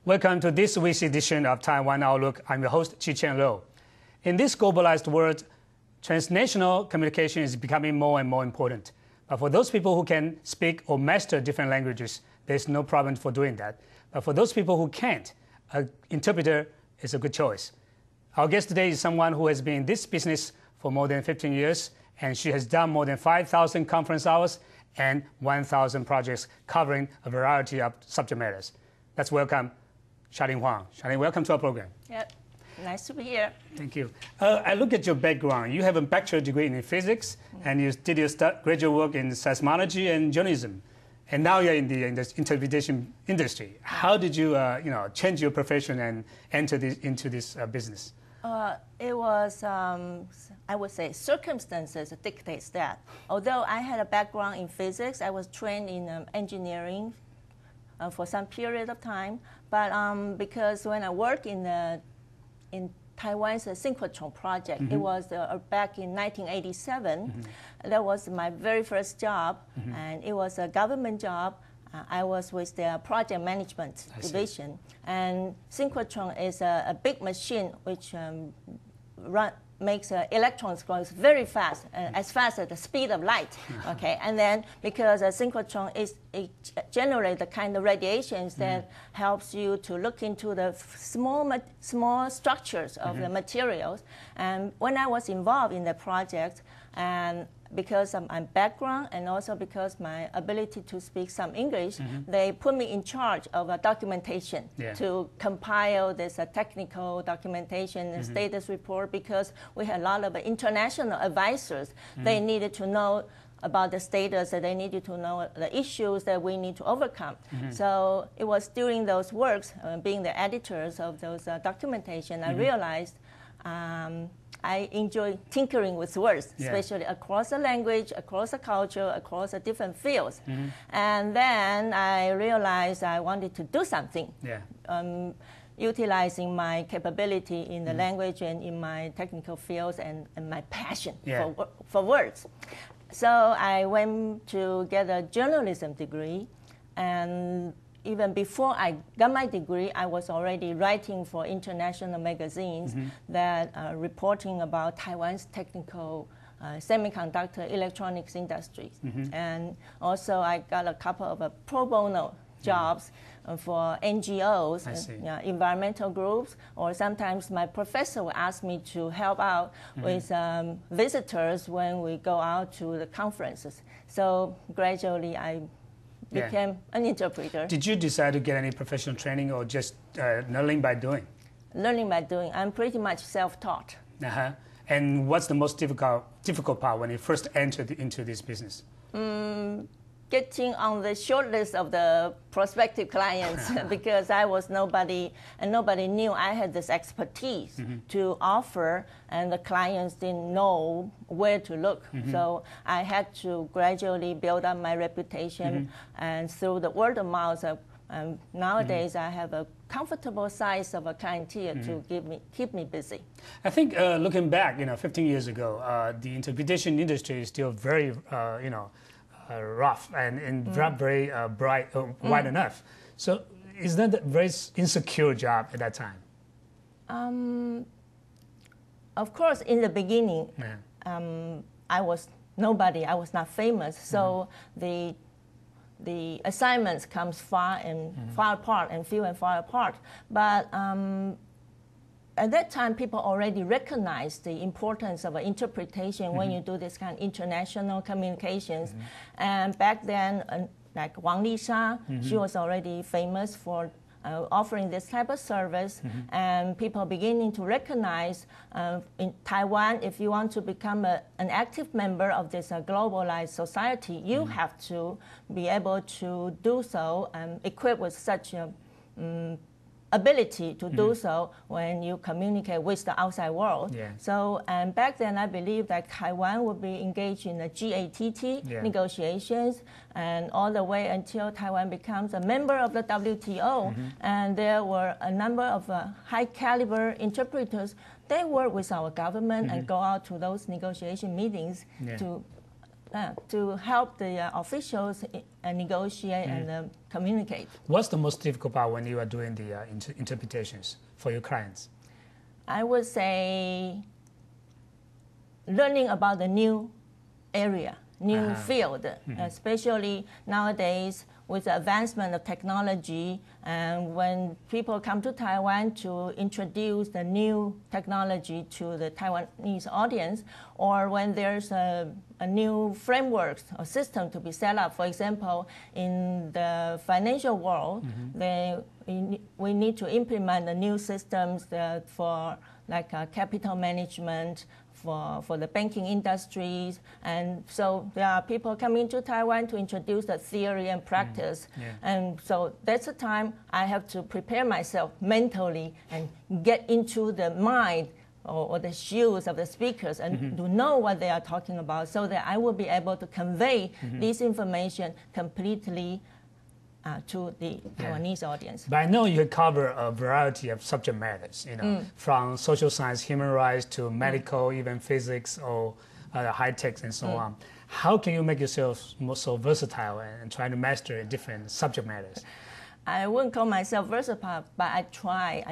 Welcome to this week's edition of Taiwan Outlook. I'm your host, Chi-Chen Lo. In this globalized world, transnational communication is becoming more and more important. But for those people who can speak or master different languages, there's no problem for doing that. But for those people who can't, an interpreter is a good choice. Our guest today is someone who has been in this business for more than 15 years, and she has done more than 5,000 conference hours and 1,000 projects covering a variety of subject matters. Let's welcome Charlene Huang. Charlene, welcome to our program. Yep, nice to be here. Thank you. I look at your background. You have a bachelor's degree in physics, and you did your graduate work in seismology and journalism. And now you're in the interpretation industry. How did you, change your profession and enter into this business? It was, I would say, circumstances dictates that. Although I had a background in physics, I was trained in engineering for some period of time. But because when I worked in Taiwan's synchrotron project, it was back in 1987. That was my very first job, and it was a government job. I was with the project management division, and synchrotron is a big machine which makes electrons go very fast, as fast as the speed of light. Okay, and then because a synchrotron it generates the kind of radiations that helps you to look into the small structures of the materials. And when I was involved in the project, and because of my background and also because my ability to speak some English, they put me in charge of documentation to compile this technical documentation and status report, because we had a lot of international advisors. They needed to know about the status, that they needed to know the issues that we need to overcome. So it was during those works, being the editors of those documentation, I realized I enjoy tinkering with words, especially across the language, across the culture, across the different fields. And then I realized I wanted to do something, utilizing my capability in the language and in my technical fields and my passion for words. So I went to get a journalism degree, and even before I got my degree, I was already writing for international magazines that are reporting about Taiwan's technical semiconductor electronics industries. And also I got a couple of pro bono jobs for NGOs, environmental groups, or sometimes my professor will ask me to help out with visitors when we go out to the conferences. So gradually I became an interpreter. Did you decide to get any professional training, or just learning by doing? Learning by doing. I'm pretty much self-taught. And what's the most difficult part when you first entered into this business? Getting on the short list of the prospective clients, because I was nobody, and nobody knew I had this expertise to offer, and the clients didn't know where to look. So I had to gradually build up my reputation, and through the word of mouth, nowadays I have a comfortable size of a clientele to keep me busy. I think looking back, 15 years ago, the interpretation industry is still very, rough and not very bright, wide enough. So is that a very insecure job at that time? Of course, in the beginning, I was nobody. I was not famous. So the assignments comes far apart and few and far apart. But at that time, people already recognized the importance of interpretation when you do this kind of international communications. And back then, like Wang Lisha, she was already famous for offering this type of service, and people beginning to recognize in Taiwan, if you want to become an active member of this globalized society, you have to be able to do so, equipped with such a ability to do so when you communicate with the outside world. So, and back then I believe that Taiwan would be engaged in the GATT negotiations, and all the way until Taiwan becomes a member of the WTO. And there were a number of high caliber interpreters. They work with our government and go out to those negotiation meetings to help the officials negotiate and communicate. What's the most difficult part when you are doing the interpretations for your clients? I would say learning about the new area, new field, especially nowadays with the advancement of technology, and when people come to Taiwan to introduce the new technology to the Taiwanese audience, or when there's a new framework or system to be set up. For example, in the financial world, we need to implement the new systems for like capital management, for the banking industries, and so there are people coming to Taiwan to introduce the theory and practice, and so that's the time I have to prepare myself mentally and get into the mind or the shoes of the speakers and to know what they are talking about, so that I will be able to convey this information completely to the Taiwanese audience. But I know you cover a variety of subject matters, from social science, human rights, to medical, even physics, or high tech, and so on. How can you make yourself so versatile and try to master different subject matters? I wouldn't call myself versatile, but I try,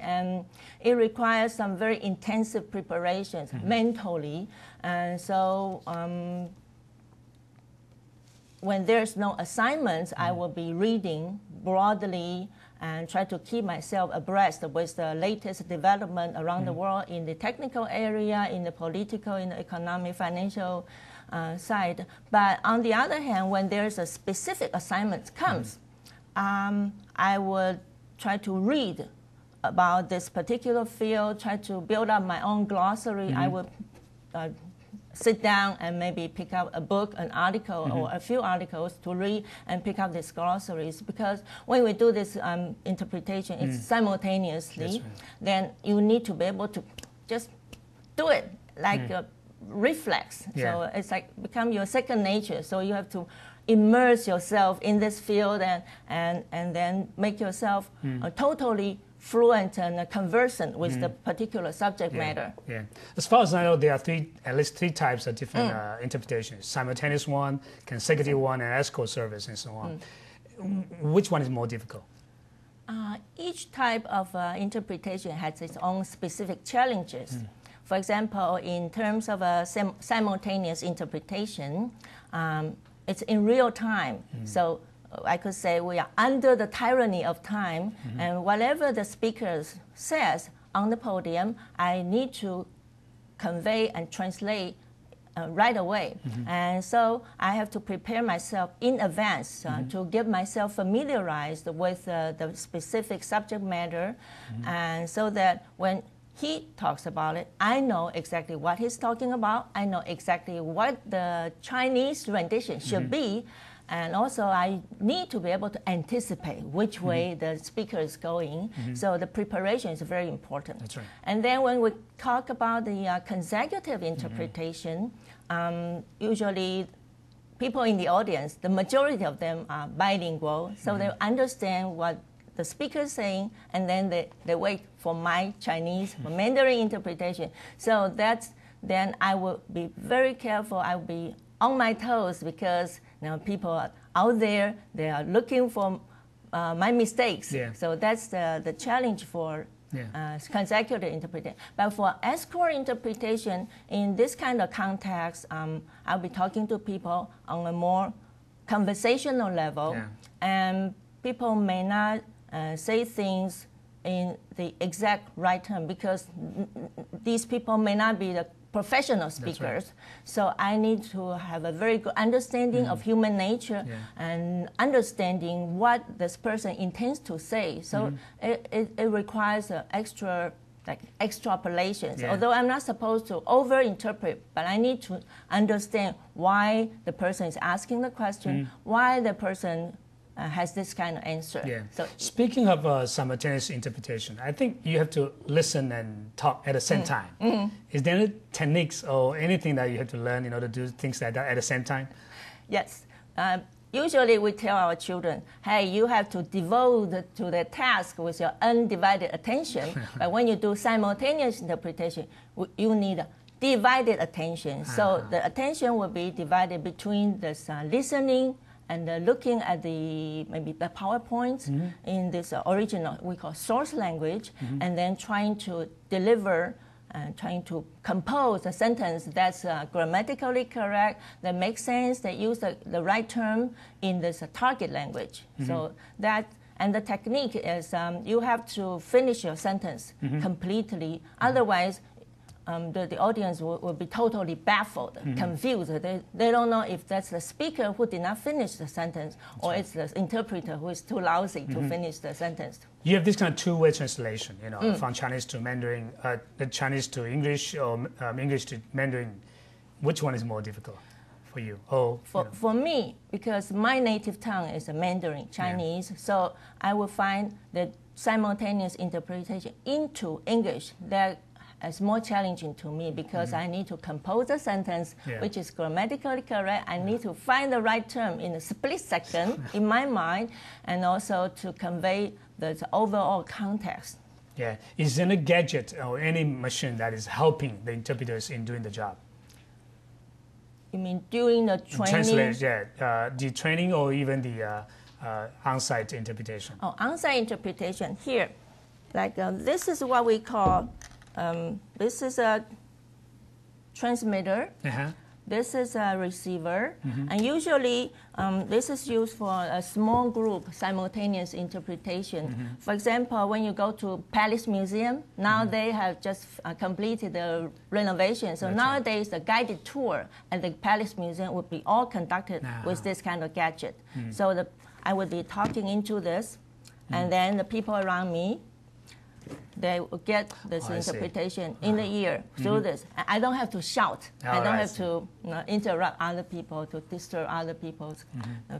and it requires some very intensive preparations mentally, and so when there's no assignments, I will be reading broadly and try to keep myself abreast with the latest development around the world in the technical area, in the political, in the economic, financial side. But on the other hand, when there's a specific assignment comes, I would try to read about this particular field, try to build up my own glossary. I would sit down and maybe pick up a book, an article, or a few articles to read and pick up these glossaries. Because when we do this interpretation, it's simultaneously, then you need to be able to just do it like a reflex. So it's like become your second nature. So you have to immerse yourself in this field and then make yourself totally fluent and conversant with the particular subject matter. Yeah. As far as I know, there are at least three types of different interpretations: simultaneous one, consecutive one, and escort service, and so on. Which one is more difficult? Each type of interpretation has its own specific challenges. For example, in terms of a simultaneous interpretation, it's in real time. So I could say we are under the tyranny of time, and whatever the speaker says on the podium, I need to convey and translate right away. And so I have to prepare myself in advance to get myself familiarized with the specific subject matter, and so that when he talks about it, I know exactly what he's talking about. I know exactly what the Chinese rendition should be. And also, I need to be able to anticipate which way the speaker is going. So the preparation is very important. That's right. And then when we talk about the consecutive interpretation, usually people in the audience, the majority of them are bilingual, so they understand what the speaker is saying, and then they wait for my Chinese, for Mandarin interpretation. So then I will be very careful. I will be on my toes, because people are out there, they are looking for my mistakes. So that's the challenge for consecutive interpretation. But for escort interpretation, in this kind of context, I'll be talking to people on a more conversational level, and people may not say things in the exact right term, because these people may not be the professional speakers. So I need to have a very good understanding of human nature and understanding what this person intends to say. So it requires extra extrapolations. Although I'm not supposed to over-interpret, but I need to understand why the person is asking the question, why the person has this kind of answer. So, speaking of simultaneous interpretation, I think you have to listen and talk at the same time. Is there any techniques or anything that you have to learn in order to do things like that at the same time? Yes. Usually we tell our children, hey, you have to devote to the task with your undivided attention. But when you do simultaneous interpretation, you need divided attention. So the attention will be divided between this listening and looking at maybe the PowerPoint in this original, we call source language, and then trying to deliver and trying to compose a sentence that's grammatically correct, that makes sense, that use the right term in this target language. So that, and the technique is you have to finish your sentence completely, otherwise the audience will be totally baffled, confused. They don't know if that's the speaker who did not finish the sentence, or it's the interpreter who is too lousy to finish the sentence. You have this kind of two-way translation, you know, from Chinese to Mandarin, the Chinese to English, or English to Mandarin. Which one is more difficult for you? For me, because my native tongue is Mandarin, Chinese, so I will find the simultaneous interpretation into English that is more challenging to me, because I need to compose a sentence which is grammatically correct. I need to find the right term in a split second in my mind, and also to convey the overall context. Yeah. Is there a gadget or any machine that is helping the interpreters in doing the job? You mean during the training? Translate, the training or even the on-site interpretation. Oh, on-site interpretation here. Like this is what we call, this is a transmitter. This is a receiver, and usually this is used for a small group simultaneous interpretation. For example, when you go to Palace Museum, now they have just completed the renovation. So nowadays, the guided tour at the Palace Museum would be all conducted with this kind of gadget. So I would be talking into this, and then the people around me, they will get this interpretation in the ear through this. I don't have to shout. I don't have to interrupt other people, to disturb other people's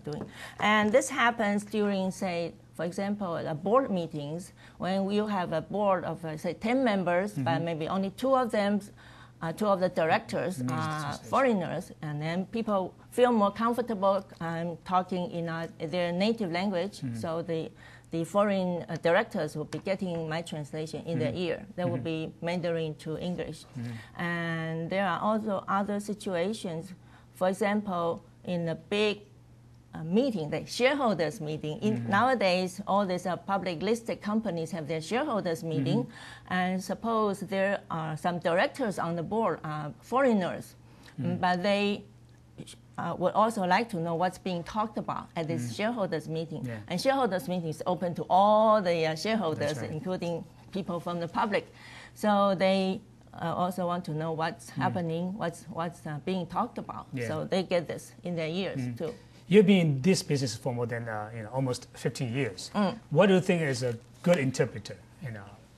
doing. And this happens during, say, for example, board meetings, when you have a board of, say, 10 members, but maybe only two of the directors are foreigners, and then people feel more comfortable talking in their native language, so the foreign directors will be getting my translation in their ear. That will be Mandarin to English. And there are also other situations. For example, in a big meeting, the shareholders meeting. Nowadays, all these public listed companies have their shareholders meeting. And suppose there are some directors on the board, foreigners, but they would also like to know what's being talked about at this shareholders meeting. And shareholders meeting is open to all the shareholders, including people from the public. So they also want to know what's happening, what's being talked about. So they get this in their ears too. You've been in this business for more than almost 15 years. What do you think is a good interpreter,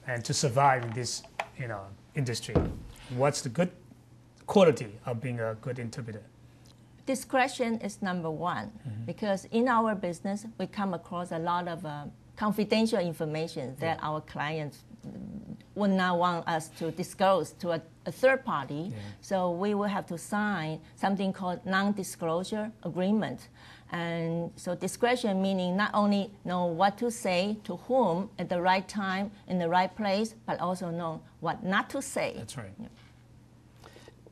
and to survive in this industry? What's the good quality of being a good interpreter? Discretion is number one, because in our business, we come across a lot of confidential information that our clients would not want us to disclose to a third party. So we will have to sign something called non-disclosure agreement. And so discretion meaning not only know what to say to whom at the right time, in the right place, but also know what not to say. That's right.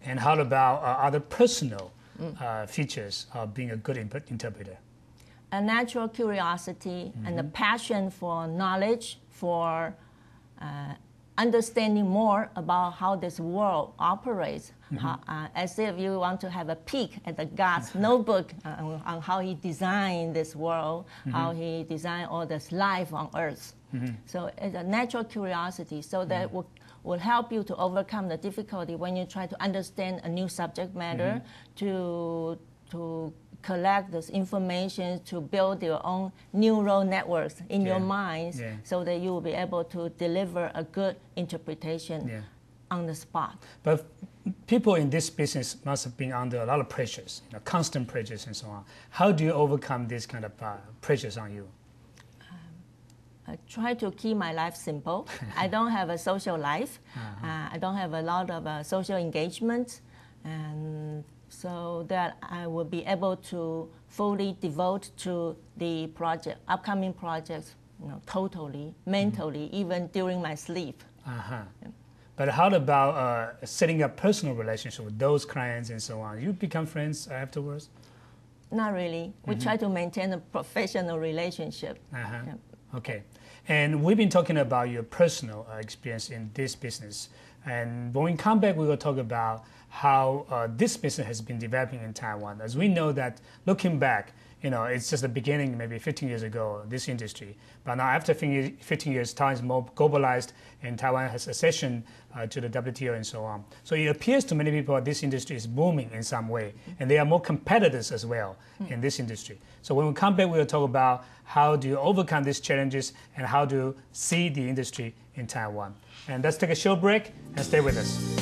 And how about other personal features of being a good interpreter? A natural curiosity and a passion for knowledge, for understanding more about how this world operates, as if you want to have a peek at the God's notebook on how he designed this world, how he designed all this life on earth. So it's a natural curiosity, so that will help you to overcome the difficulty when you try to understand a new subject matter, to collect this information, to build your own neural networks in your minds, so that you will be able to deliver a good interpretation on the spot. But people in this business must have been under a lot of pressures, constant pressures and so on. How do you overcome this kind of pressures on you? I try to keep my life simple. I don't have a social life. I don't have a lot of social engagement, and so that I will be able to fully devote to the project, upcoming projects, totally, mentally, even during my sleep. But how about setting up personal relationship with those clients and so on? You become friends afterwards? Not really. We try to maintain a professional relationship. Uh-huh. Yeah. Okay. And we've been talking about your personal experience in this business. And when we come back, we will talk about how this business has been developing in Taiwan. As we know that looking back, it's just the beginning, maybe 15 years ago, this industry. But now after 15 years, Taiwan is more globalized and Taiwan has accession to the WTO and so on. So it appears to many people that this industry is booming in some way. And there are more competitors as well in this industry. So when we come back, we will talk about how do you overcome these challenges and how to see the industry in Taiwan. And let's take a short break and stay with us.